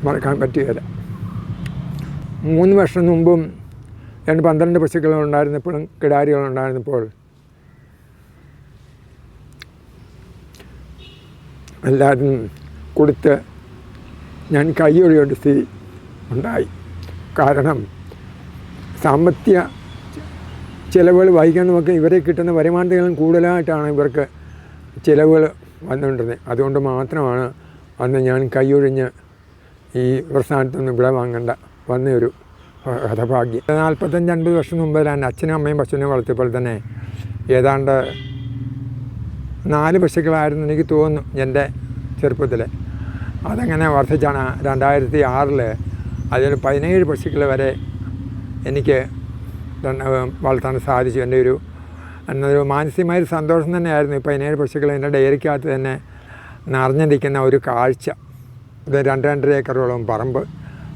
മറക്കാൻ പറ്റുകയില്ല. 3 വർഷം മുമ്പും 12 പശുക്കളുണ്ടായിരുന്നപ്പോഴും കിടാരികളുണ്ടായിരുന്നപ്പോൾ എല്ലാവരും കൊടുത്ത് ഞാൻ കൈയൊഴിയേണ്ട സ്ഥിതി ഉണ്ടായി. കാരണം സാമ്പത്തിക ചിലവുകൾ വഹിക്കാൻ നമുക്ക് ഇവരെ കിട്ടുന്ന വരുമാനത്തിലും കൂടുതലായിട്ടാണ് ഇവർക്ക് ചിലവുകൾ വന്നുകൊണ്ടിരുന്നത്. അതുകൊണ്ട് മാത്രമാണ് അന്ന് ഞാൻ കൈയൊഴിഞ്ഞ് ഈ പ്രസ്ഥാനത്തൊന്നും വിള വാങ്ങേണ്ട വന്നൊരു ഹതഭാഗ്യം. 45-50 വർഷം മുമ്പ് എൻ്റെ അച്ഛനും അമ്മയും പശുവിനെ വളർത്തിയപ്പോൾ തന്നെ ഏതാണ്ട് 4 പശുക്കളായിരുന്നു എനിക്ക് തോന്നുന്നു എൻ്റെ ചെറുപ്പത്തിൽ. അതങ്ങനെ വർദ്ധിച്ചാണ് 2006 അതിൽ 17 പശുക്കൾ വരെ എനിക്ക് വളർത്താൻ സാധിച്ചു. എൻ്റെ എന്നൊരു മാനസികമായൊരു സന്തോഷം തന്നെയായിരുന്നു. 17 പശുക്കൾ എൻ്റെ ഡയറിക്കകത്ത് തന്നെ നിറഞ്ഞിരിക്കുന്ന ഒരു കാഴ്ച. ഇത് 2-2.5 ഏക്കറോളം പറമ്പ്,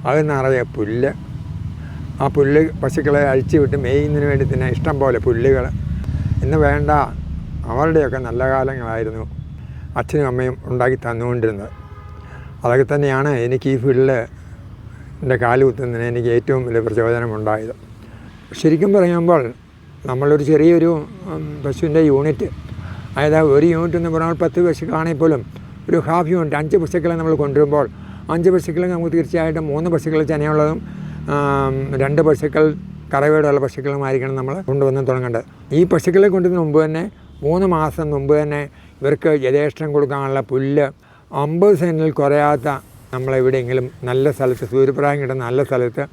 അത് നിറയെ പുല്ല്. ആ പുല്ല് പശുക്കളെ അഴിച്ചു വിട്ട് മേയുന്നതിന് വേണ്ടി തന്നെ ഇഷ്ടം പോലെ പുല്ലുകൾ. ഇന്ന് വേണ്ട അവരുടെയൊക്കെ നല്ല കാലങ്ങളായിരുന്നു അച്ഛനും അമ്മയും ഉണ്ടാക്കി തന്നുകൊണ്ടിരുന്നത്. അതൊക്കെ തന്നെയാണ് എനിക്ക് ഈ ഫീൽഡിൽ എൻ്റെ കാല് കുത്തുന്നതിന് എനിക്ക് ഏറ്റവും വലിയ പ്രചോദനമുണ്ടായത്. ശരിക്കും പറയുമ്പോൾ നമ്മളൊരു ചെറിയൊരു പശുവിൻ്റെ യൂണിറ്റ്, അതായത് ഒരു യൂണിറ്റ് എന്ന് പറഞ്ഞാൽ 10 പശുക്കളാണെങ്കിൽ പോലും ഒരു ഹാഫ് യൂണിറ്റ് 5 പശുക്കളെ നമ്മൾ കൊണ്ടുവരുമ്പോൾ 5 പശുക്കളെ നമുക്ക് തീർച്ചയായിട്ടും 3 പശുക്കൾ ചെനയുള്ളതും 2 പശുക്കൾ കറവയോടുള്ള പശുക്കളുമായിരിക്കണം നമ്മൾ കൊണ്ടുവന്ന് തുടങ്ങേണ്ടത്. ഈ പശുക്കളെ കൊണ്ടുവരുന്ന മുമ്പ് തന്നെ 3 മാസം മുമ്പ് തന്നെ ഇവർക്ക് യഥേഷ്ടം കൊടുക്കാനുള്ള പുല്ല് 50 സെൻറ്റിൽ കുറയാത്ത നമ്മളെവിടെയെങ്കിലും നല്ല സ്ഥലത്ത്, സൂര്യപ്രകാശം കിട്ടുന്ന നല്ല സ്ഥലത്ത്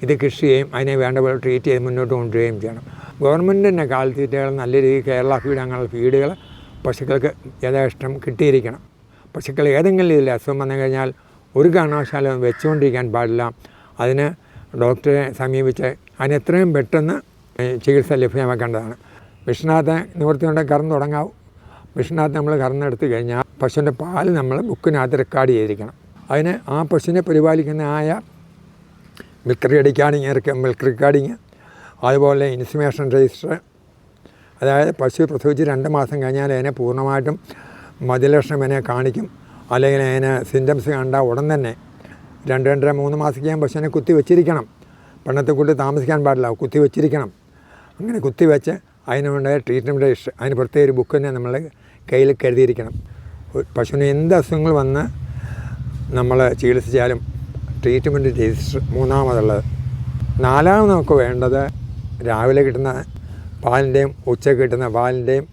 ഇത് കൃഷി ചെയ്യും, അതിനെ വേണ്ട പോലെ ട്രീറ്റ് ചെയ്ത് മുന്നോട്ട് കൊണ്ടുവരികയും ചെയ്യണം. ഗവൺമെൻറ്റിൻ്റെ കാലിത്തീറ്റകൾ നല്ല രീതിയിൽ കേരള ഫീഡ് അങ്ങനെയുള്ള ഫീഡുകൾ പശുക്കൾക്ക് യഥേഷ്ടം കിട്ടിയിരിക്കണം. പശുക്കൾ ഏതെങ്കിലും രീതിയിൽ അസുഖം വന്നു കഴിഞ്ഞാൽ ഒരു കാരണവശാലും വെച്ചുകൊണ്ടിരിക്കാൻ പാടില്ല. അതിന് ഡോക്ടറെ സമീപിച്ച് അതിന് എത്രയും പെട്ടെന്ന് ചികിത്സ ലഭ്യമാക്കേണ്ടതാണ്. മിഷനകത്ത് നിവൃത്തികൊണ്ട് കറന്ന് തുടങ്ങാവും. മിഷനകത്ത് നമ്മൾ കറന്നെടുത്ത് കഴിഞ്ഞാൽ പശുവിൻ്റെ പാല് നമ്മൾ ബുക്കിനകത്ത് റെക്കോർഡ് ചെയ്തിരിക്കണം. അതിന് ആ പശുവിനെ പരിപാലിക്കുന്ന മിൽക്ക് റെക്കോർഡിങ്, അതുപോലെ ഇൻഫർമേഷൻ രജിസ്റ്റർ, അതായത് പശു പ്രസവിച്ച് 2 മാസം കഴിഞ്ഞാൽ അതിനെ പൂർണ്ണമായിട്ടും മതിലക്ഷണം അതിനെ കാണിക്കും. അല്ലെങ്കിൽ അതിന് സിംറ്റംസ് കണ്ടാൽ ഉടൻ തന്നെ 2-2.5-3 മാസത്തേക്ക് പശുവിനെ കുത്തി വെച്ചിരിക്കണം. പണ്ടത്തെ കൂട്ടി താമസിക്കാൻ പാടില്ല, കുത്തി വെച്ചിരിക്കണം. അങ്ങനെ കുത്തി വെച്ച് അതിനുവേണ്ട ട്രീറ്റ്മെൻറ്റ് രജിസ്റ്റർ, അതിന് പ്രത്യേക ഒരു ബുക്ക് തന്നെ നമ്മൾ കയ്യിൽ കരുതിയിരിക്കണം. പശുവിന് എന്ത് അസുഖങ്ങൾ വന്ന് നമ്മൾ ചികിത്സിച്ചാലും ട്രീറ്റ്മെൻറ്റ് രജിസ്റ്റർ മൂന്നാമതുള്ളത്. 4ാമത് നമുക്ക് വേണ്ടത് രാവിലെ കിട്ടുന്ന പാലിൻ്റെയും ഉച്ചയ്ക്ക് കിട്ടുന്ന പാലിൻ്റെയും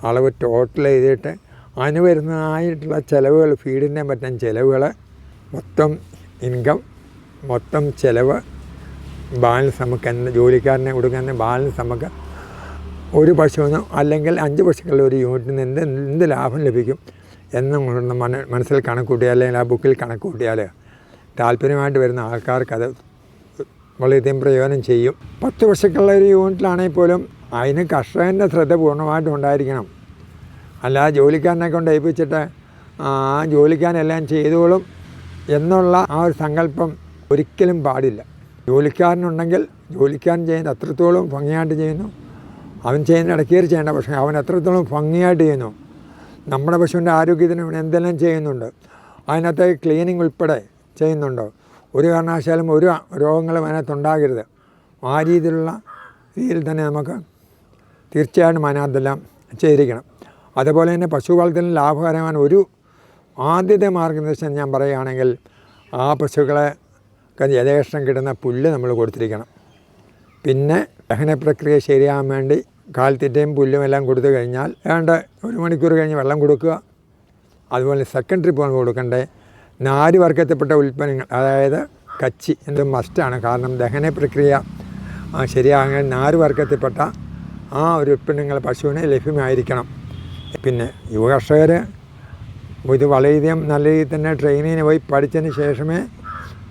അളവ് ടോട്ടൽ ചെയ്തിട്ട് അതിന് വരുന്നതായിട്ടുള്ള ചിലവുകൾ, ഫീഡിൻ്റെയും മറ്റും ചിലവുകൾ, മൊത്തം ഇൻകം, മൊത്തം ചിലവ്, ബാലൻസ് നമുക്ക് ജോലിക്കാരനെ കൊടുക്കുന്ന ബാലൻസ് നമുക്ക് ഒരു പശുവിനോ അല്ലെങ്കിൽ 5 പശുക്കളുടെ ഒരു യൂണിറ്റിന് എന്ത് ലാഭം ലഭിക്കും എന്ന് മനസ്സിൽ കണക്കൂട്ടിയാൽ, അല്ലെങ്കിൽ ആ ബുക്കിൽ കണക്കൂട്ടിയാൽ താല്പര്യമായിട്ട് വരുന്ന ആൾക്കാർക്ക് അത് വളരെയധികം പ്രയോജനം ചെയ്യും. 10 പശുക്കളുള്ള ഒരു യൂണിറ്റിലാണെങ്കിൽ പോലും അതിന് കർഷകൻ്റെ ശ്രദ്ധ പൂർണ്ണമായിട്ടും ഉണ്ടായിരിക്കണം. അല്ലാതെ ജോലിക്കാരനെ കൊണ്ട് ഏൽപ്പിച്ചിട്ട് ജോലിക്കാരെല്ലാം ചെയ്തോളും എന്നുള്ള ആ ഒരു സങ്കല്പം ഒരിക്കലും പാടില്ല. ജോലിക്കാരനുണ്ടെങ്കിൽ ജോലിക്കാരൻ ചെയ്യുന്നത് അത്രത്തോളം ഭംഗിയായിട്ട് ചെയ്യുന്നു. അവൻ ചെയ്യുന്ന ഇടയ്ക്കേറി ചെയ്യേണ്ട, പക്ഷേ അവൻ എത്രത്തോളം ഭംഗിയായിട്ട് ചെയ്യുന്നു. നമ്മുടെ പശുവിൻ്റെ ആരോഗ്യത്തിന് എന്തെല്ലാം ചെയ്യുന്നുണ്ട്, അതിനകത്ത് ക്ലീനിങ് ഉൾപ്പെടെ ചെയ്യുന്നുണ്ടോ, ഒരു കാരണവശാലും ഒരു രോഗങ്ങളും അതിനകത്തുണ്ടാകരുത്. ആ രീതിയിൽ തന്നെ നമുക്ക് തീർച്ചയായിട്ടും അതിനകത്തെല്ലാം ചെയ്തിരിക്കണം. അതുപോലെ തന്നെ പശു വളർത്തലിന് ലാഭകരമായ ഒരു ആദ്യത്തെ മാർഗ്ഗനിർദ്ദേശം ഞാൻ പറയുകയാണെങ്കിൽ, ആ പശുക്കളെ യഥേഷ്ടം കിട്ടുന്ന പുല്ല് നമ്മൾ കൊടുത്തിരിക്കണം. പിന്നെ ദഹന പ്രക്രിയ ശരിയാകാൻ വേണ്ടി കാലിത്തീറ്റയും പുല്ലും എല്ലാം കൊടുത്തു കഴിഞ്ഞാൽ 1 മണിക്കൂർ കഴിഞ്ഞ് വെള്ളം കൊടുക്കുക. അതുപോലെ സെക്കൻഡ് ട്രിപ്പ് കൊടുക്കണ്ടേ. നാര് വർഗത്തിൽപ്പെട്ട ഉൽപ്പന്നങ്ങൾ, അതായത് കച്ചി എന്തും മസ്റ്റാണ്. കാരണം ദഹന പ്രക്രിയ ശരിയാകാൻ നാര് വർഗത്തിൽപ്പെട്ട ആ ഒരു ഉൽപ്പന്നങ്ങൾ പശുവിന് ലഭ്യമായിരിക്കണം. പിന്നെ യുവ കർഷകർ ഇത് വളരെയധികം നല്ല രീതിയിൽ തന്നെ ട്രെയിനിങ്ങിന് പോയി പഠിച്ചതിന് ശേഷമേ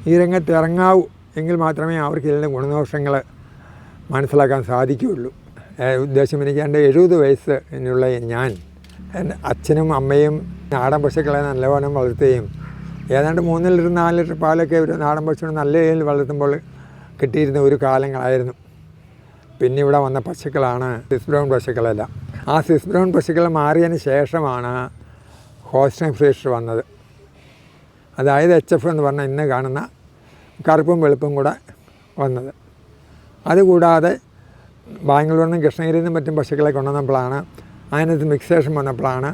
ഈ രംഗത്ത് ഇറങ്ങാവൂ. എങ്കിൽ മാത്രമേ അവർക്ക് ഇതിൻ്റെ ഗുണദോഷങ്ങൾ മനസ്സിലാക്കാൻ സാധിക്കുകയുള്ളൂ. ഉദ്ദേശം എനിക്ക് എൻ്റെ 70 വയസ്സിനുള്ള ഞാൻ എൻ്റെ അച്ഛനും അമ്മയും നാടൻ പശുക്കളെ നല്ലവണ്ണം വളർത്തുകയും ഏതാണ്ട് 3 ലിറ്റർ 4 ലിറ്റർ പാലൊക്കെ ഒരു നാടൻ പശുവിനെ നല്ല രീതിയിൽ വളർത്തുമ്പോൾ കിട്ടിയിരുന്ന ഒരു കാലങ്ങളായിരുന്നു. പിന്നെ ഇവിടെ വന്ന പശുക്കളാണ് സ്വിസ് ബ്രൗൺ പശുക്കളല്ല. ആ സ്വിസ് ബ്രൗൺ പശുക്കൾ മാറിയതിന് ശേഷമാണ് ഹോൾസ്റ്റൈൻ ഫ്രീഷ്യർ വന്നത്. അതായത് HF എന്ന് പറഞ്ഞാൽ ഇന്ന് കാണുന്ന കറുപ്പും വെളുപ്പും കൂടെ വന്നത്. അതുകൂടാതെ ബാംഗ്ലൂരിൽ നിന്നും കൃഷ്ണഗിരിയിൽ നിന്നും മറ്റും പശുക്കളെ കൊണ്ടുവന്നപ്പോഴാണ് അതിനകത്ത് മിക്സേഷൻ വന്നപ്പോഴാണ്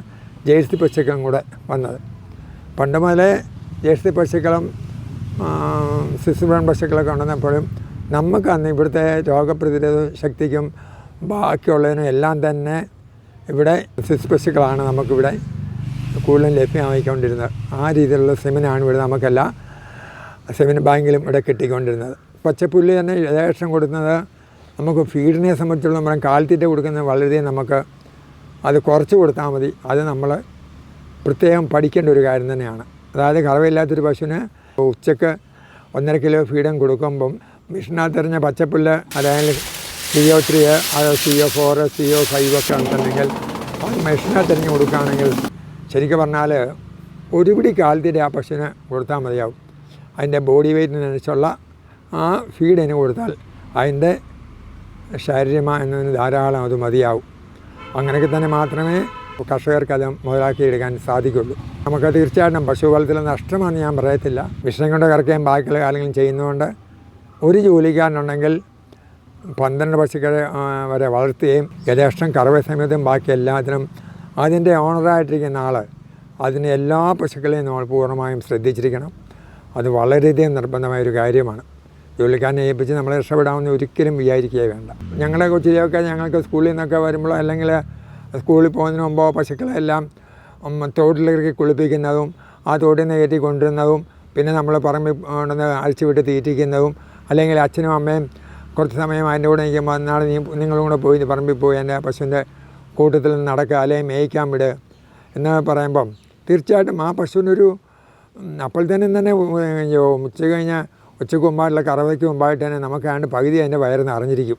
ജേഴ്സി പശുക്കളും കൂടെ വന്നത്. പണ്ട് മുതലേ ജേഴ്സി പശുക്കളും സ്വിസ് പശുക്കളൊക്കെ കൊണ്ടുവന്നപ്പോഴും നമുക്ക് അന്ന് ഇവിടുത്തെ രോഗപ്രതിരോധ ശക്തിക്കും ബാക്കിയുള്ളതിനും എല്ലാം തന്നെ ഇവിടെ സ്വിസ് പശുക്കളാണ് നമുക്കിവിടെ കൂടുതലും ലഭ്യമായിക്കൊണ്ടിരുന്നത്. ആ രീതിയിലുള്ള സെമിനാണ് ഇവിടെ നമുക്കെല്ലാ സെമിൻ ബാങ്കിലും ഇവിടെ കിട്ടിക്കൊണ്ടിരുന്നത്. പച്ചപ്പുല്ല് തന്നെ യഥേഷ്ടം കൊടുക്കുന്നത് നമുക്ക് ഫീഡിനെ സംബന്ധിച്ചുള്ള നമ്മൾ കാലിത്തീറ്റ കൊടുക്കുന്നത് വളരെയധികം നമുക്ക് അത് കുറച്ച് കൊടുത്താൽ മതി. അത് നമ്മൾ പ്രത്യേകം പഠിക്കേണ്ട ഒരു കാര്യം തന്നെയാണ്. അതായത് കറവയില്ലാത്തൊരു പശുവിന് ഉച്ചക്ക് 1.5 കിലോ ഫീഡും കൊടുക്കുമ്പം മിഷനകത്തെറിഞ്ഞ പച്ചപ്പുല്ല് അതായത് CO3 അത് CO4 CO5 ഒക്കെ ഉണ്ടെങ്കിൽ അത് മിഷനകത്തെറിഞ്ഞ് കൊടുക്കുകയാണെങ്കിൽ ശരിക്കും പറഞ്ഞാൽ ഒരു പിടി കാലിത്തീറ്റ ആ പശുവിന് കൊടുത്താൽ മതിയാവും. അതിൻ്റെ ബോഡി വെയ്റ്റിനനുസരിച്ചുള്ള ആ ഫീഡിന് കൊടുത്താൽ അതിൻ്റെ ശാരീരികമായതിന് ധാരാളം അത് മതിയാവും. അങ്ങനെയൊക്കെ തന്നെ മാത്രമേ കർഷകർക്ക് അത് മുതലാക്കിയെടുക്കാൻ സാധിക്കുള്ളൂ. നമുക്ക് തീർച്ചയായിട്ടും പശുപാലത്തിൽ നഷ്ടമാണെന്ന് ഞാൻ പറയത്തില്ല. മിഷനെ കൊണ്ട് കറക്കുകയും ബാക്കിയുള്ള കാര്യങ്ങളും ചെയ്യുന്നതുകൊണ്ട് ഒരു ജോലിക്കാരനുണ്ടെങ്കിൽ 12 പശുക്കളെ വരെ വളർത്തുകയും യഥേഷ്ടം കറവ സമയത്തും ബാക്കി എല്ലാത്തിനും അതിൻ്റെ ഓണറായിട്ടിരിക്കുന്ന ആൾ അതിന് എല്ലാ പശുക്കളെയും നമ്മൾ പൂർണ്ണമായും ശ്രദ്ധിച്ചിരിക്കണം. അത് വളരെയധികം നിർബന്ധമായൊരു കാര്യമാണ്. ജോലിക്കാരനെ ഏൽപ്പിച്ച് നമ്മളെ രക്ഷപ്പെടാമെന്ന് ഒരിക്കലും വിചാരിക്കുകയേ വേണ്ട. ഞങ്ങളുടെ കൊച്ചിലെയൊക്കെ ഞങ്ങൾക്ക് സ്കൂളിൽ നിന്നൊക്കെ വരുമ്പോഴോ അല്ലെങ്കിൽ സ്കൂളിൽ പോകുന്നതിന് മുമ്പോ പശുക്കളെല്ലാം തോട്ടിലിറക്കി കുളിപ്പിക്കുന്നതും ആ തോട്ടിൽ നിന്ന് കയറ്റി കൊണ്ടുവരുന്നതും പിന്നെ നമ്മൾ പറമ്പിൽ കൊണ്ടുവന്ന് അഴിച്ചു വിട്ട് തീറ്റിക്കുന്നതും അല്ലെങ്കിൽ അച്ഛനും അമ്മയും കുറച്ച് സമയം അതിൻ്റെ കൂടെ നിൽക്കുമ്പോൾ നാളെ നിങ്ങളും കൂടെ പോയി പറമ്പിൽ പോയി എൻ്റെ പശുവിൻ്റെ കൂട്ടത്തിൽ നടക്കുക അല്ലെങ്കിൽ മേയ്ക്കാൻ വിടുക എന്ന് പറയുമ്പം തീർച്ചയായിട്ടും ആ പശുവിനൊരു അപ്പോഴത്തേനും തന്നെ ഉച്ച കഴിഞ്ഞാൽ ഉച്ചയ്ക്ക് മുമ്പായിട്ടുള്ള കറവയ്ക്ക് മുമ്പായിട്ട് തന്നെ നമുക്കാണ്ട് പകുതി അതിൻ്റെ വയറിന്ന് അറിഞ്ഞിരിക്കും.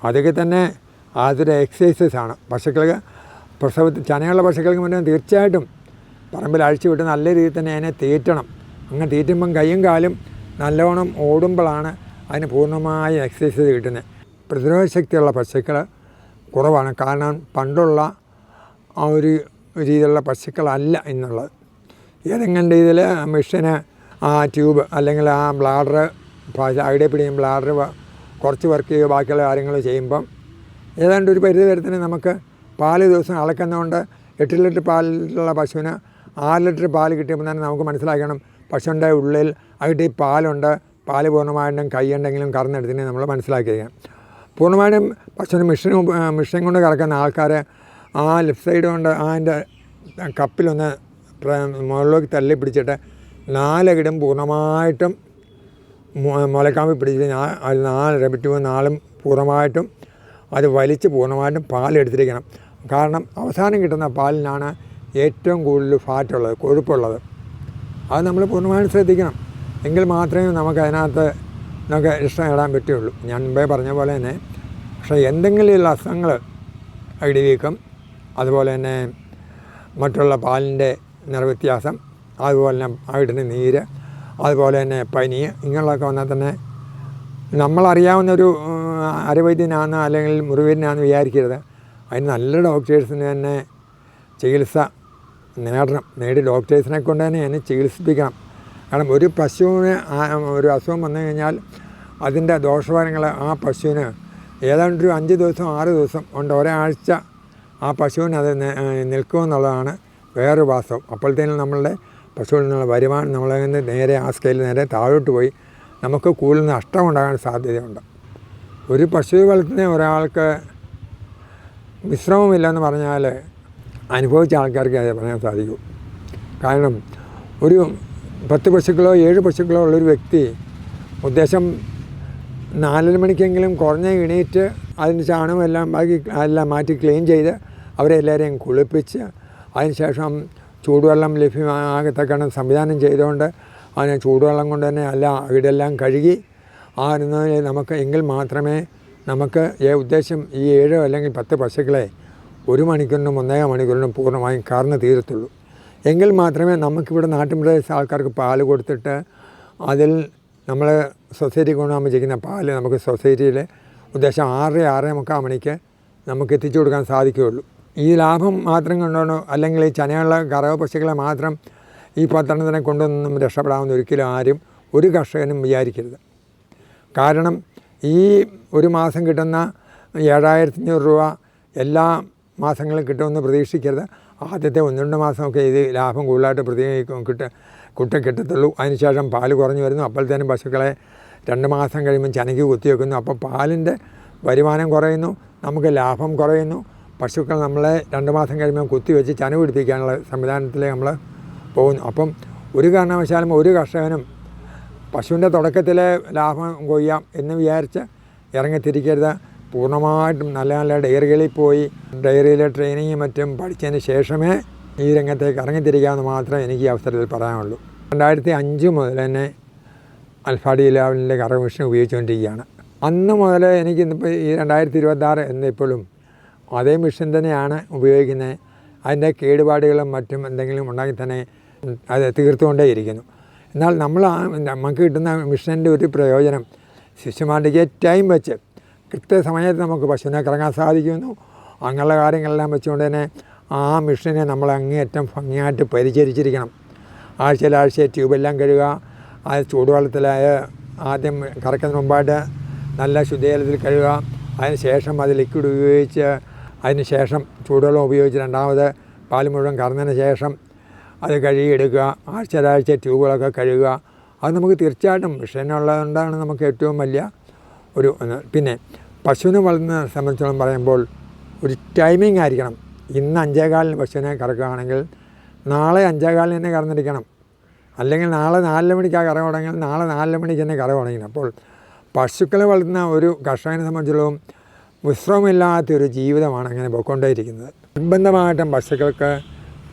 അതൊക്കെ തന്നെ അതൊരു എക്സസൈസാണ്. പശുക്കൾക്ക് പ്രസവത്തിൽ ചനയുള്ള പശുക്കൾക്ക് മുന്നേ തീർച്ചയായിട്ടും പറമ്പിൽ അഴിച്ചു വിട്ട് നല്ല രീതിയിൽ തന്നെ അതിനെ തീറ്റണം. അങ്ങനെ തീറ്റുമ്പം കൈയും കാലും നല്ലോണം ഓടുമ്പോഴാണ് അതിന് പൂർണ്ണമായ എക്സസൈസ് കിട്ടുന്നത്. പ്രതിരോധ ശക്തിയുള്ള പശുക്കൾ കുറവാണ്. കാരണം പണ്ടുള്ള ആ ഒരു രീതിയിലുള്ള പശുക്കളല്ല എന്നുള്ളത്. ഏതെങ്കിലും രീതിയിൽ മിഷന് ആ ട്യൂബ് അല്ലെങ്കിൽ ആ ബ്ലാഡർ ഐഡിയ പിടിയും ബ്ലാഡർ കുറച്ച് വർക്ക് ചെയ്യുക ബാക്കിയുള്ള കാര്യങ്ങൾ ചെയ്യുമ്പം ഏതാണ്ട് ഒരു പരിധി വരത്തിന് നമുക്ക് പാല് ദിവസം അളക്കുന്നതുകൊണ്ട് 8 ലിറ്റർ പാലുള്ള പശുവിന് 6 ലിറ്റർ പാല് കിട്ടിയപ്പോൾ തന്നെ നമുക്ക് മനസ്സിലാക്കണം പശുവിൻ്റെ ഉള്ളിൽ അകിട്ടി പാലുണ്ട്. പാല് പൂർണ്ണമായിട്ടും കൈയുണ്ടെങ്കിലും കറന്നെടുത്തിന് നമ്മൾ മനസ്സിലാക്കിയിരിക്കണം. പൂർണ്ണമായിട്ടും പശുവിന് മിഷൻ കൊണ്ട് കറക്കുന്ന ആൾക്കാർ ആ ലെഫ്റ്റ് സൈഡ് കൊണ്ട് അതിൻ്റെ കപ്പിലൊന്ന് മുകളിലേക്ക് തള്ളി പിടിച്ചിട്ട് 4 അകിടും പൂർണ്ണമായിട്ടും മുലക്കാമ്പി പിടിച്ചിട്ട് 4 റെബിറ്റും 4 പൂർണ്ണമായിട്ടും അത് വലിച്ച് പൂർണ്ണമായിട്ടും പാലെടുത്തിരിക്കണം. കാരണം അവസാനം കിട്ടുന്ന പാലിനാണ് ഏറ്റവും കൂടുതൽ ഫാറ്റുള്ളത്, കൊഴുപ്പുള്ളത്. അത് നമ്മൾ പൂർണ്ണമായും ശ്രദ്ധിക്കണം. എങ്കിൽ മാത്രമേ നമുക്ക് അതിനകത്ത് നമുക്ക് ഇഷ്ടം നേടാൻ പറ്റുകയുള്ളൂ. ഞാൻ മുമ്പേ പറഞ്ഞ പോലെ തന്നെ പക്ഷേ എന്തെങ്കിലും അസുഖങ്ങൾ വീക്കം അതുപോലെ തന്നെ മറ്റുള്ള പാലിൻ്റെ നിറവ്യത്യാസം അതുപോലെ തന്നെ അകിടിന് നീര് അതുപോലെ തന്നെ പനി ഇങ്ങനെയുള്ളതൊക്കെ വന്നാൽ തന്നെ നമ്മളറിയാവുന്നൊരു അരവൈദ്യനാണെന്ന് അല്ലെങ്കിൽ മുറിവൈദ്യനാണെന്ന് വിചാരിക്കരുത്. അതിന് നല്ല ഡോക്ടേഴ്സിന് തന്നെ ചികിത്സ നേടി ഡോക്ടേഴ്സിനെ കൊണ്ട് തന്നെ അതിനെ ചികിത്സിപ്പിക്കണം. കാരണം ഒരു പശുവിന് ഒരു അസുഖം വന്നു കഴിഞ്ഞാൽ അതിൻ്റെ ദോഷഫലങ്ങൾ ആ പശുവിന് ഏതാണ്ട് ഒരു 5 ദിവസം 6 ദിവസം കൊണ്ട് ഒരാഴ്ച ആ പശുവിന് അത് നിൽക്കുമെന്നുള്ളതാണ് വേറൊരു വാസ്തവം. അപ്പോഴത്തേനും നമ്മളുടെ പശുവിൽ നിന്നുള്ള വരുമാനം നമ്മളെ നേരെ ആ സ്കെയിൽ നേരെ താഴോട്ട് പോയി നമുക്ക് കൂടുതൽ നഷ്ടമുണ്ടാകാൻ സാധ്യതയുണ്ട്. ഒരു പശു വളർത്തുന്ന ഒരാൾക്ക് വിശ്രമമില്ലെന്ന് പറഞ്ഞാൽ അനുഭവിച്ച ആൾക്കാർക്ക് അത് പറയാൻ സാധിക്കൂ. കാരണം ഒരു 10 പശുക്കളോ 7 പശുക്കളോ ഉള്ളൊരു വ്യക്തി ഉദ്ദേശം 4 മണിക്കെങ്കിലും കുറഞ്ഞ എണീറ്റ് അതിന് ചാണകം എല്ലാം മാറ്റി ക്ലീൻ ചെയ്ത് അവരെ എല്ലാവരെയും കുളിപ്പിച്ച് അതിനുശേഷം ചൂടുവെള്ളം ലഭ്യമാകത്തക്കണം സംവിധാനം ചെയ്തുകൊണ്ട് അതിനെ ചൂടുവെള്ളം കൊണ്ട് തന്നെ ഇവിടെല്ലാം കഴുകി ആരുന്നതിൽ നമുക്ക് എങ്കിൽ മാത്രമേ നമുക്ക് ഉദ്ദേശം ഈ 7 അല്ലെങ്കിൽ 10 പശുക്കളെ 1 മണിക്കൂറിനും 1.5 മണിക്കൂറിനും പൂർണ്ണമായും കറന്ന് തീരത്തുള്ളൂ. എങ്കിൽ മാത്രമേ നമുക്കിവിടെ നാട്ടുപ്രദേശ ആൾക്കാർക്ക് പാല് കൊടുത്തിട്ട് അതിൽ നമ്മൾ സൊസൈറ്റി കൊണ്ടുപോകുമ്പോൾ ചെയ്യുന്ന പാല് നമുക്ക് സൊസൈറ്റിയിൽ ഉദ്ദേശം 6-6:45 മണിക്ക് നമുക്ക് എത്തിച്ചു കൊടുക്കാൻ സാധിക്കുകയുള്ളൂ. ഈ ലാഭം മാത്രം കൊണ്ടാണോ അല്ലെങ്കിൽ ഈ ചനയുള്ള കറവ പശുക്കളെ മാത്രം ഈ 10 കൊണ്ടൊന്നും രക്ഷപ്പെടാമെന്ന് ഒരിക്കലും ആരും ഒരു കർഷകനും വിചാരിക്കരുത്. കാരണം ഈ ഒരു മാസം കിട്ടുന്ന 7500 രൂപ എല്ലാ മാസങ്ങളും കിട്ടുമെന്ന് പ്രതീക്ഷിക്കരുത്. ആദ്യത്തെ 1-2 മാസമൊക്കെ ഇത് ലാഭം കൂടുതലായിട്ട് കിട്ടത്തുള്ളൂ. അതിനുശേഷം പാല് കുറഞ്ഞു വരുന്നു. അപ്പോഴത്തേനും പശുക്കളെ 2 മാസം കഴിയുമ്പം ചനയ്ക്ക് കുത്തിവെക്കുന്നു. അപ്പോൾ പാലിൻ്റെ വരുമാനം കുറയുന്നു, നമുക്ക് ലാഭം കുറയുന്നു. പശുക്കൾ നമ്മളെ 2 മാസം കഴിയുമ്പോൾ കുത്തിവെച്ച് ചന പിടിപ്പിക്കാനുള്ള സംവിധാനത്തിലേക്ക് നമ്മൾ പോകുന്നു. അപ്പം ഒരു കാരണവശാലും ഒരു കർഷകനും പശുവിൻ്റെ തുടക്കത്തിലെ ലാഭം കൊയ്യാം എന്ന് വിചാരിച്ച് ഇറങ്ങിത്തിരിക്കരുത്. പൂർണ്ണമായിട്ടും നല്ല നല്ല ഡയറികളിൽ പോയി ഡയറിയിലെ ട്രെയിനിങ്ങും മറ്റും പഠിച്ചതിന് ശേഷമേ ഈ രംഗത്തേക്ക് ഇറങ്ങിത്തിരിക്കാമെന്ന് മാത്രമേ എനിക്ക് ഈ അവസരത്തിൽ പറയാനുള്ളൂ. 2005 മുതൽ തന്നെ ആൽഫ ഡി ലെവലിൻ്റെ കറവ മെഷീൻ ഉപയോഗിച്ചുകൊണ്ടിരിക്കുകയാണ്. അന്ന് മുതൽ എനിക്ക് ഇന്നിപ്പോൾ ഈ 2026 എന്നിപ്പോഴും അതേ മെഷീൻ തന്നെയാണ് ഉപയോഗിക്കുന്നത്. അതിൻ്റെ കേടുപാടുകളും മറ്റും എന്തെങ്കിലും ഉണ്ടെങ്കിൽ തന്നെ അത് തീർത്തുകൊണ്ടേയിരിക്കുന്നു. എന്നാൽ നമുക്ക് കിട്ടുന്ന മെഷീൻ്റെ ഒരു പ്രയോജനം സിസ്റ്റമാറ്റിക് ടൈം വെച്ച് കൃത്യസമയത്ത് നമുക്ക് പശുവിനെ കറങ്ങാൻ സാധിക്കുന്നു. അങ്ങനെയുള്ള കാര്യങ്ങളെല്ലാം വെച്ചുകൊണ്ട് തന്നെ ആ മെഷീനെ നമ്മൾ അങ്ങേയറ്റം ഭംഗിയായിട്ട് പരിചരിച്ചിരിക്കണം. ആഴ്ച ട്യൂബെല്ലാം കഴുകുക, ആ ചൂടുവെള്ളത്തിലായ ആദ്യം കറക്കുന്നതിന് മുമ്പായിട്ട് നല്ല ശുദ്ധജലത്തിൽ കഴുകുക, അതിന് ശേഷം അത് ലിക്വിഡ് ഉപയോഗിച്ച് അതിന് ശേഷം ചൂടുവെള്ളം ഉപയോഗിച്ച് രണ്ടാമത് പാൽ മുഴുവൻ കറന്നതിന് ശേഷം അത് കഴുകിയെടുക്കുക, ആഴ്ച ട്യൂബുകളൊക്കെ കഴുകുക. അത് നമുക്ക് തീർച്ചയായിട്ടും മെഷീനുള്ളതുകൊണ്ടാണ് നമുക്ക് ഏറ്റവും വലിയ ഒരു. പിന്നെ പശുവിനെ വളർത്തുന്ന സംബന്ധിച്ചോളം പറയുമ്പോൾ ഒരു ടൈമിംഗ് ആയിരിക്കണം. ഇന്ന് 5:15 പശുവിനെ കറക്കുകയാണെങ്കിൽ നാളെ 5:15 തന്നെ കറന്നിരിക്കണം. അല്ലെങ്കിൽ നാളെ 4 മണിക്കാണ് കറ തുടങ്ങിയാൽ നാളെ 4 മണിക്ക് തന്നെ കറ തുടങ്ങണം. അപ്പോൾ പശുക്കളെ വളർത്തുന്ന ഒരു കർഷകനെ സംബന്ധിച്ചിടത്തോളം വിശ്രമമില്ലാത്തൊരു ജീവിതമാണ് അങ്ങനെ പോയിക്കൊണ്ടേയിരിക്കുന്നത്. നിർബന്ധമായിട്ടും പശുക്കൾക്ക്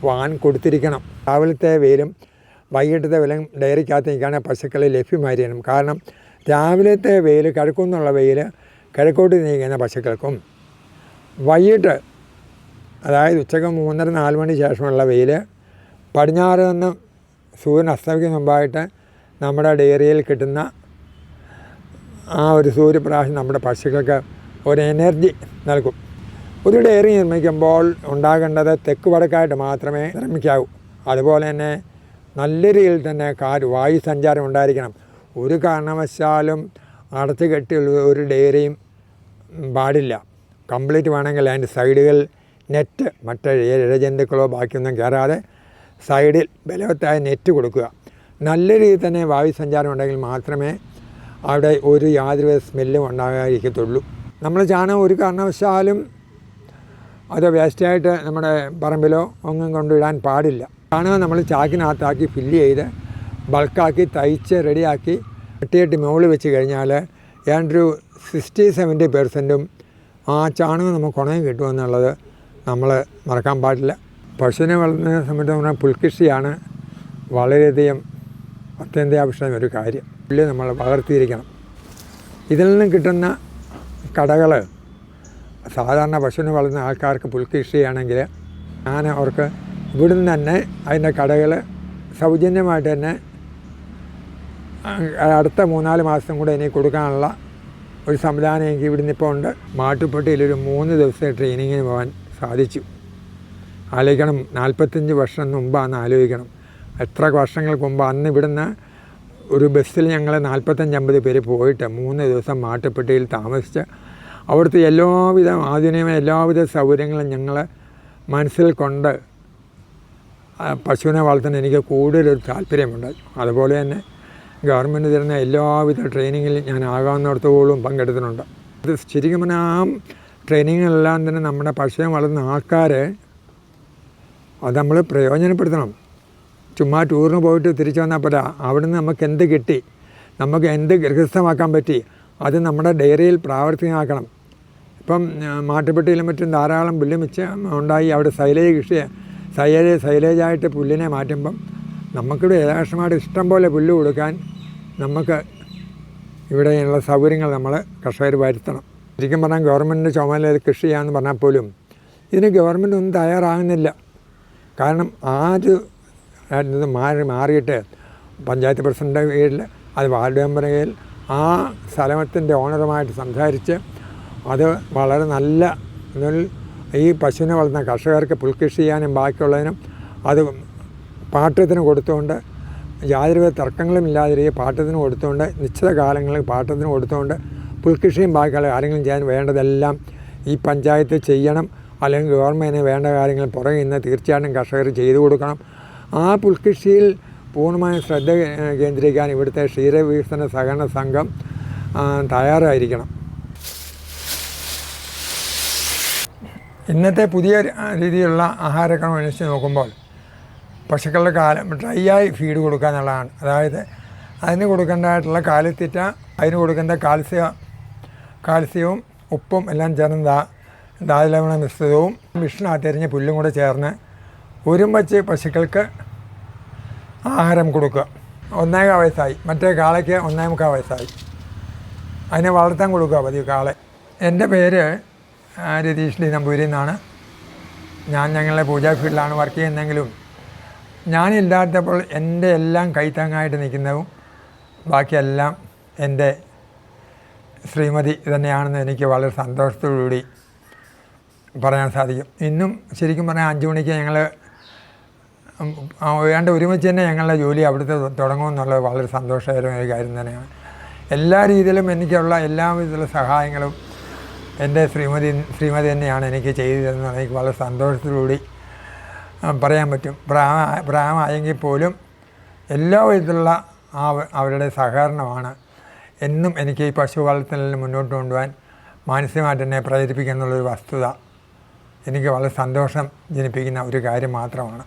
വാൻ കൊടുത്തിരിക്കണം. രാവിലത്തെ വെയിലും വൈകിട്ടത്തെ വെയിലും ഡയറിക്കകത്ത് നിൽക്കുകയാണെങ്കിൽ പശുക്കളെ ലഭ്യമായിരിക്കണം. കാരണം രാവിലത്തെ വെയിൽ കിഴക്കുന്നുള്ള വെയിൽ കിഴക്കോട്ട് നീങ്ങുന്ന പശുക്കൾക്കും വൈകിട്ട് അതായത് ഉച്ചക്ക് 3:30-4 മണി ശേഷമുള്ള വെയിൽ പടിഞ്ഞാറ് നിന്ന് സൂര്യൻ അസ്തമിക്കുന്ന മുമ്പായിട്ട് നമ്മുടെ ഡയറിയിൽ കിട്ടുന്ന ആ ഒരു സൂര്യപ്രകാശം നമ്മുടെ പശുക്കൾക്ക് ഒരു എനർജി നൽകും. ഒരു ഡയറി നിർമ്മിക്കുമ്പോൾ ഉണ്ടാകേണ്ടത് തെക്ക് വടക്കായിട്ട് മാത്രമേ നിർമ്മിക്കാവൂ. അതുപോലെ തന്നെ നല്ല രീതിയിൽ തന്നെ വായു സഞ്ചാരം ഉണ്ടായിരിക്കണം. ഒരു കാരണവശാലും അടച്ചു കെട്ടിയുള്ള ഒരു ഡയറിയും പാടില്ല. കംപ്ലീറ്റ് വേണമെങ്കിൽ അതിൻ്റെ സൈഡുകൾ നെറ്റ് മറ്റേ ഇഴജന്തുക്കളോ ബാക്കിയൊന്നും കയറാതെ സൈഡിൽ ബലവത്തായ നെറ്റ് കൊടുക്കുക. നല്ല രീതിയിൽ തന്നെ വായു സഞ്ചാരം ഉണ്ടെങ്കിൽ മാത്രമേ അവിടെ ഒരു യാതൊരു സ്മെല്ലും ഉണ്ടാകാതിരിക്കത്തുള്ളൂ. നമ്മൾ ചാണകം ഒരു കാരണവശാലും അത് വേസ്റ്റായിട്ട് നമ്മുടെ പറമ്പിലോ ഒന്നും കൊണ്ടിടാൻ പാടില്ല. ചാണകം നമ്മൾ ചാക്കിനകത്താക്കി ഫില്ല് ചെയ്ത് ബൾക്കാക്കി തയ്ച്ച് റെഡിയാക്കി വെട്ടിയിട്ട് മുകളിൽ വെച്ച് കഴിഞ്ഞാൽ ഏതാണ്ടൊരു 60-70% ആ ചാണകം നമുക്ക് ഉണങ്ങി കിട്ടുമെന്നുള്ളത് നമ്മൾ മറക്കാൻ പാടില്ല. പശുവിനെ വളർത്തുന്ന സമയത്ത് പറഞ്ഞാൽ പുൽകൃഷിയാണ് വളരെയധികം അത്യന്താപേക്ഷിതമായ ഒരു കാര്യം. പുല്ല് നമ്മൾ വളർത്തിയിരിക്കണം. ഇതിൽ നിന്നും കിട്ടുന്ന കടകൾ സാധാരണ പശുവിനെ വളർത്തുന്ന ആൾക്കാർക്ക് പുൽകൃഷിയാണെങ്കിൽ ഞാൻ അവർക്ക് ഇവിടുന്ന് തന്നെ അതിൻ്റെ കടകൾ സൗജന്യമായിട്ട് തന്നെ അടുത്ത 3-4 മാസം കൂടെ എനിക്ക് കൊടുക്കാനുള്ള ഒരു സംവിധാനം എനിക്ക് ഇവിടുന്ന് ഇപ്പോൾ ഉണ്ട്. മാട്ടുപ്പെട്ടിയിലൊരു 3 ദിവസത്തെ ട്രെയിനിങ്ങിന് പോകാൻ സാധിച്ചു. ആലോചിക്കണം, 45 വർഷം മുമ്പാന്ന് ആലോചിക്കണം. എത്ര വർഷങ്ങൾക്ക് മുമ്പ് അന്ന് ഇവിടുന്ന് ഒരു ബസ്സിൽ ഞങ്ങൾ 45-50 പേര് പോയിട്ട് 3 ദിവസം മാട്ടുപ്പെട്ടിയിൽ താമസിച്ച് അവിടുത്തെ എല്ലാവിധ ആധുനികമായ എല്ലാവിധ സൗകര്യങ്ങളും ഞങ്ങൾ മനസ്സിൽ കൊണ്ട് പശുവിനെ വളർത്താൻ എനിക്ക് കൂടുതലൊരു താല്പര്യമുണ്ട്. അതുപോലെ തന്നെ ഗവൺമെൻറ് തരുന്ന എല്ലാവിധ ട്രെയിനിങ്ങിലും ഞാൻ ആകാവുന്നിടത്തോളം പങ്കെടുത്തിട്ടുണ്ട്. ഇത് ശരിക്കും പറഞ്ഞാൽ ആ ട്രെയിനിങ്ങെല്ലാം തന്നെ നമ്മുടെ പശുവിനെ വളർത്തുന്ന ആൾക്കാർ അത് നമ്മൾ പ്രയോജനപ്പെടുത്തണം. ചുമ്മാ ടൂറിന് പോയിട്ട് തിരിച്ചു വന്നാൽ പോലെ അവിടുന്ന് നമുക്ക് എന്ത് കിട്ടി, നമുക്ക് എന്ത് ഗൃഹസ്ഥമാക്കാൻ പറ്റി, അത് നമ്മുടെ ഡയറിയിൽ പ്രാവർത്തികമാക്കണം. ഇപ്പം മാട്ടുപ്പെട്ടിയിലും മറ്റും ധാരാളം പുല്ല് മിച്ചം ഉണ്ടായി അവിടെ സൈലേജായിട്ട് പുല്ലിനെ മാറ്റുമ്പം നമുക്കിവിടെ യഥാർത്ഥമായിട്ട് ഇഷ്ടം പോലെ പുല്ല് കൊടുക്കാൻ നമുക്ക് ഇവിടെയുള്ള സൗകര്യങ്ങൾ നമ്മൾ കർഷകർ വരുത്തണം. ശരിക്കും പറഞ്ഞാൽ ഗവൺമെൻറ് ചുമതല കൃഷി ചെയ്യാമെന്ന് പറഞ്ഞാൽ പോലും ഇതിന് ഗവൺമെൻറ് ഒന്നും തയ്യാറാകുന്നില്ല. കാരണം ആര് ഇത് മാറിയിട്ട് പഞ്ചായത്ത് പ്രസിഡൻ്റ് കീഴിൽ അത് വാർഡ് മെമ്പർ കീഴിൽ ആ സ്ഥലത്തിൻ്റെ ഓണറുമായിട്ട് സംസാരിച്ച് അത് വളരെ നല്ല ഈ പശുവിനെ വളർത്തുന്ന കർഷകർക്ക് പുൽകൃഷി ചെയ്യാനും ബാക്കിയുള്ളതിനും അത് പാട്ടത്തിന് കൊടുത്തുകൊണ്ട് യാതൊരുവിധ തർക്കങ്ങളും ഇല്ലാതിരിക്കുക പാട്ടത്തിന് കൊടുത്തുകൊണ്ട് നിശ്ചിത കാലങ്ങളിൽ പാട്ടത്തിന് കൊടുത്തുകൊണ്ട് പുൽകൃഷിയും ബാക്കിയുള്ള കാര്യങ്ങളും ചെയ്യാൻ വേണ്ടതെല്ലാം ഈ പഞ്ചായത്ത് ചെയ്യണം. അല്ലെങ്കിൽ ഗവൺമെൻറ്റിന് വേണ്ട കാര്യങ്ങൾ പുറകെ നിന്ന് തീർച്ചയായിട്ടും കർഷകർ ചെയ്തു കൊടുക്കണം. ആ പുൽകൃഷിയിൽ പൂർണ്ണമായും ശ്രദ്ധ കേന്ദ്രീകരിക്കാൻ ഇവിടുത്തെ ക്ഷീരവികസന സഹകരണ സംഘം തയ്യാറായിരിക്കണം. ഇന്നത്തെ പുതിയ രീതിയിലുള്ള ആഹാരക്രമം അനുസരിച്ച് നോക്കുമ്പോൾ പശുക്കളുടെ ഡ്രൈയായി ഫീഡ് കൊടുക്കുക എന്നുള്ളതാണ്. അതായത് അതിന് കൊടുക്കേണ്ടതായിട്ടുള്ള കാലിത്തീറ്റ, അതിന് കൊടുക്കേണ്ട കാൽസ്യവും ഉപ്പും എല്ലാം ചേർന്ന ധാതുലവണ മിശ്രിതവും വിഷ്ണുനകത്തെരിഞ്ഞ പുല്ലും കൂടെ ചേർന്ന് ഒരുമിച്ച് പശുക്കൾക്ക് ആഹാരം കൊടുക്കുക. 1.25 വയസ്സായി, മറ്റേ കാളയ്ക്ക് 1.25 വയസ്സായി. അതിനെ വളർത്താൻ കൊടുക്കുക പതിവ് കാളെ. എൻ്റെ പേര് രതീഷ് ഡി നമ്പൂരി എന്നാണ്. ഞങ്ങളുടെ പൂജാ ഫീൽഡിലാണ് വർക്ക് ചെയ്യുന്നതെങ്കിലും ഞാനില്ലാത്തപ്പോൾ എൻ്റെ എല്ലാം കൈത്താങ്ങായിട്ട് നിൽക്കുന്നതും ബാക്കിയെല്ലാം എൻ്റെ ശ്രീമതി തന്നെയാണെന്ന് എനിക്ക് വളരെ സന്തോഷത്തോടുകൂടി പറയാൻ സാധിക്കും. ഇന്നും ശരിക്കും പറഞ്ഞാൽ 5 മണിക്ക് ഞങ്ങൾ വേണ്ട ഒരുമിച്ച് തന്നെ ഞങ്ങളുടെ ജോലി അവിടുത്തെ തുടങ്ങുമെന്നുള്ളത് വളരെ സന്തോഷകരമായ ഒരു കാര്യം തന്നെയാണ്. എല്ലാ രീതിയിലും എനിക്കുള്ള എല്ലാവിധത്തിലുള്ള സഹായങ്ങളും എൻ്റെ ശ്രീമതി തന്നെയാണ് എനിക്ക് ചെയ്തു തരുന്നത്. എനിക്ക് വളരെ സന്തോഷത്തോടുകൂടി പറയാൻ പറ്റും. പ്രായമായെങ്കിൽ പോലും എല്ലാ വിധത്തിലുള്ള അവരുടെ സഹകരണമാണ് എന്നും എനിക്ക് ഈ പശു വളർത്തലിൽ മുന്നോട്ട് കൊണ്ടുപോകാൻ മാനസികമായിട്ട് എന്നെ പ്രേരിപ്പിക്കുക എന്നുള്ളൊരു വസ്തുത എനിക്ക് വളരെ സന്തോഷം ജനിപ്പിക്കുന്ന ഒരു കാര്യം മാത്രമാണ്.